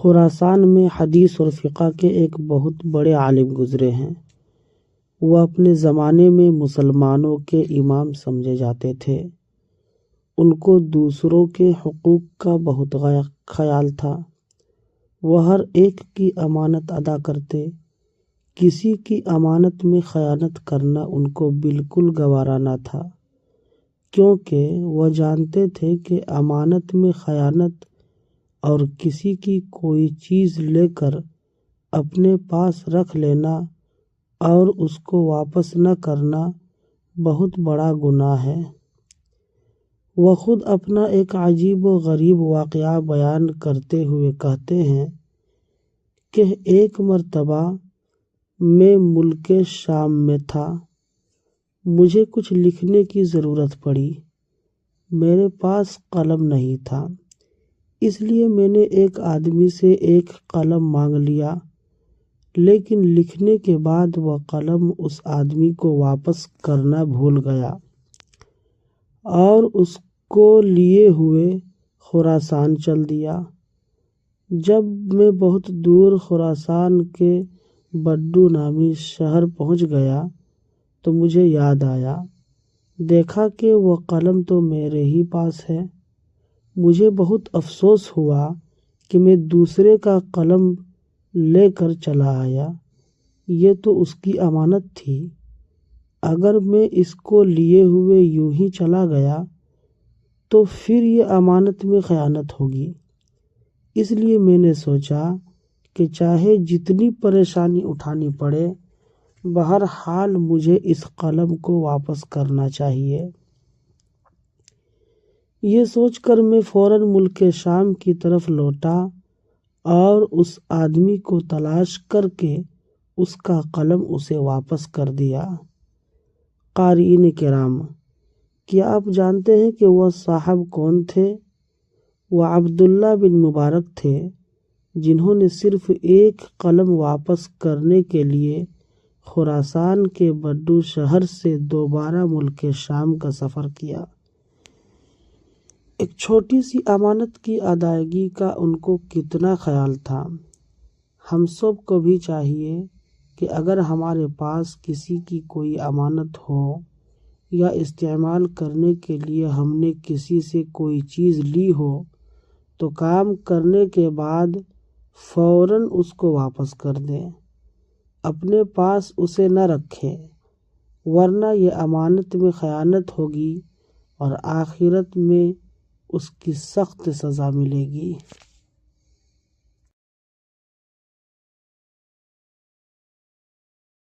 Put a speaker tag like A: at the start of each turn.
A: خراسان میں حدیث اور فقہ کے ایک بہت بڑے عالم گزرے ہیں۔ وہ اپنے زمانے میں مسلمانوں کے امام سمجھے جاتے تھے۔ ان کو دوسروں کے حقوق کا بہت خیال تھا۔ وہ ہر ایک کی امانت ادا کرتے۔ کسی کی امانت میں خیانت کرنا ان کو بالکل گوارا نہ تھا، کیونکہ وہ جانتے تھے کہ امانت میں خیانت اور کسی کی کوئی چیز لے کر اپنے پاس رکھ لینا اور اس کو واپس نہ کرنا بہت بڑا گناہ ہے۔ وہ خود اپنا ایک عجیب و غریب واقعہ بیان کرتے ہوئے کہتے ہیں کہ ایک مرتبہ میں ملک شام میں تھا۔ مجھے کچھ لکھنے کی ضرورت پڑی۔ میرے پاس قلم نہیں تھا، اس لیے میں نے ایک آدمی سے ایک قلم مانگ لیا، لیکن لکھنے کے بعد وہ قلم اس آدمی کو واپس کرنا بھول گیا اور اس کو لیے ہوئے خراسان چل دیا۔ جب میں بہت دور خراسان کے بڈو نامی شہر پہنچ گیا تو مجھے یاد آیا، دیکھا کہ وہ قلم تو میرے ہی پاس ہے۔ مجھے بہت افسوس ہوا کہ میں دوسرے کا قلم لے کر چلا آیا۔ یہ تو اس کی امانت تھی۔ اگر میں اس کو لیے ہوئے یوں ہی چلا گیا تو پھر یہ امانت میں خیانت ہوگی۔ اس لیے میں نے سوچا کہ چاہے جتنی پریشانی اٹھانی پڑے، بہرحال مجھے اس قلم کو واپس کرنا چاہیے۔ یہ سوچ کر میں فوراً ملک شام کی طرف لوٹا اور اس آدمی کو تلاش کر کے اس کا قلم اسے واپس کر دیا۔ قارئین کرام، کیا آپ جانتے ہیں کہ وہ صاحب کون تھے؟ وہ عبداللہ بن مبارک تھے، جنہوں نے صرف ایک قلم واپس کرنے کے لیے خراسان کے بڈو شہر سے دوبارہ ملک شام کا سفر کیا۔ ایک چھوٹی سی امانت کی ادائیگی کا ان کو کتنا خیال تھا۔ ہم سب کو بھی چاہیے کہ اگر ہمارے پاس کسی کی کوئی امانت ہو یا استعمال کرنے کے لیے ہم نے کسی سے کوئی چیز لی ہو تو کام کرنے کے بعد فوراً اس کو واپس کر دیں۔ اپنے پاس اسے نہ رکھیں، ورنہ یہ امانت میں خیانت ہوگی اور آخرت میں اس کی سخت سزا ملے گی۔